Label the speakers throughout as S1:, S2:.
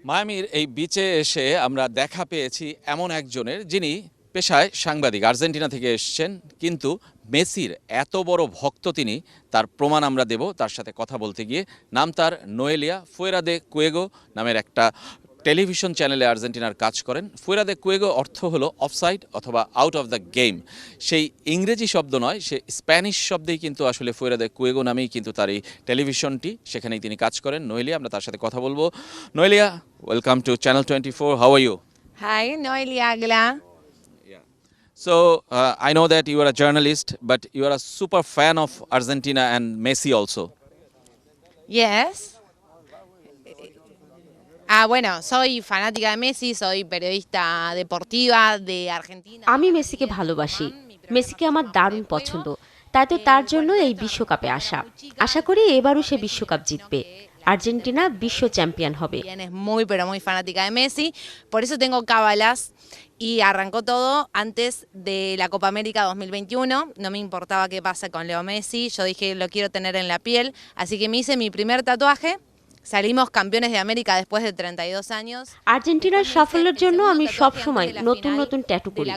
S1: মায়ামির এই বিচে এসে আমরা দেখা পেয়েছি এমন একজনের যিনি পেশায় সাংবাদিক, আর্জেন্টিনা থেকে এসেছেন, কিন্তু মেসির এত বড় ভক্ত তিনি, তার প্রমাণ আমরা দেব তার সাথে কথা বলতে গিয়ে। নাম তার নোয়েলিয়া ফুয়েরা দে কুয়েগো নামের একটা টেলিভিশন চ্যানেলে আর্জেন্টিনার কাজ করেন। ফুয়েরা দে কুয়েগো অর্থ হলো অফসাইড অথবা আউট অফ দ্য গেম। সেই ইংরেজি শব্দ নয়, সে স্প্যানিশ শব্দেই কিন্তু আসলে ফুয়েরা দে কুয়েগো নামেই কিন্তু তার এই টেলিভিশনটি, সেখানেই তিনি কাজ করেন। নোয়েলিয়া, আমরা তার সাথে কথা বলবো। Noelia, welcome to channel 24, how are you?
S2: Hi, Noelia Agla.
S1: So I know that you are a journalist, but you are a super fan of Argentina and Messi also.
S2: Yes. Bueno, soy fanática de Messi, soy periodista deportiva de Argentina.
S3: আমি মেসিকে ভালোবাসি। মেসিকে আমার দারুণ পছন্দ, তাই তো তার জন্য এই বিশ্বকাপে আসা। আশা করি এবারও সে বিশ্বকাপ জিতবে, আর্জেন্টিনা বিশ্ব চ্যাম্পিয়ন হবে।
S2: También es muy, pero muy fanática de Messi. Por eso tengo cábalas y arrancó todo antes de la Copa América 2021. No me importaba qué pasa con Leo Messi. Yo dije, lo quiero tener en la piel. Así que me hice mi primer tatuaje. Salimos campeones de América después de 32 años.
S3: আর্জেন্টিনার সাফল্যের জন্য আমি সব সময় নতুন নতুন tattoo করি।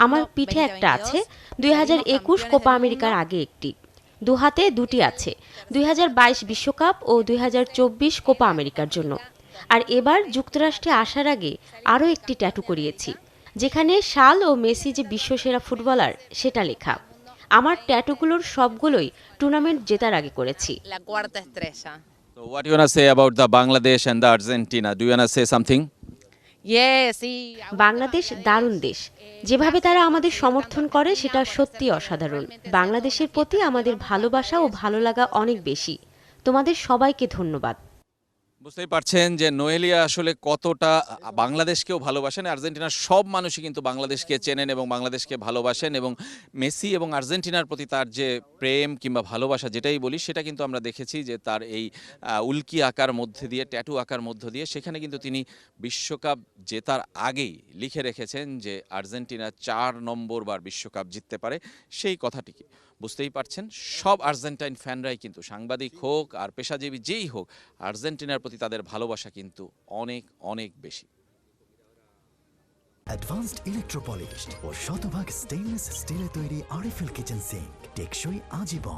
S3: আমার পিঠে একটা আছে 2021 কোপা আমেরিকার আগে একটি, দু হাতে দুটি আছে 2022 বিশ্বকাপ ও 2024 কোপা আমেরিকার জন্য। আর এবার যুক্তরাষ্ট্রে আসার আগে আরও একটি ট্যাটু করিয়েছি, যেখানে সাল ও মেসি যে বিশ্বসেরা ফুটবলার সেটা লেখা। আমার ট্যাটুগুলোর সবগুলোই টুর্নামেন্ট জেতার আগে করেছি।
S2: La cuarta estrella.
S1: So what do you want to say about the Bangladesh and the Argentina? Do you want to say something?
S2: Yes, sí.
S3: Bangladesh দারুণ দেশ, যেভাবে তারা আমাদের সমর্থন করে সেটা সত্যি অসাধারণ। বাংলাদেশের প্রতি আমাদের ভালোবাসা ও ভালো লাগা অনেক বেশি। তোমাদের সবাইকে ধন্যবাদ।
S1: বুঝতেই পারছেন যে নোয়েলিয়া আসলে কতটা বাংলাদেশকেও ভালোবাসেন। আর্জেন্টিনার সব মানুষই কিন্তু বাংলাদেশকে চেনেন এবং বাংলাদেশকে ভালোবাসেন, এবং মেসি এবং আর্জেন্টিনার প্রতি তার যে প্রেম কিংবা ভালোবাসা যেটাই বলি, সেটা কিন্তু আমরা দেখেছি যে তার এই উল্কি আঁকার মধ্যে দিয়ে, ট্যাটু আঁকার মধ্য দিয়ে, সেখানে কিন্তু তিনি বিশ্বকাপ জেতার আগেই লিখে রেখেছেন যে আর্জেন্টিনা 4 নম্বরবার বিশ্বকাপ জিততে পারে। সেই কথাটিকে বুঝতেই পারছেন, সব আর্জেন্টাইন ফ্যানরাই কিন্তু, সাংবাদিক হোক আর পেশাজীবী যেই হোক, আর্জেন্টিনার প্রতি তাদের ভালোবাসা কিন্তু অনেক অনেক বেশি।
S4: অ্যাডভান্সড ইলেকট্রোপলিশড ও শতভাগ স্টেইনলেস স্টিলে তৈরি আরএফএল কিচেন সিঙ্ক টেকসই আজীবন।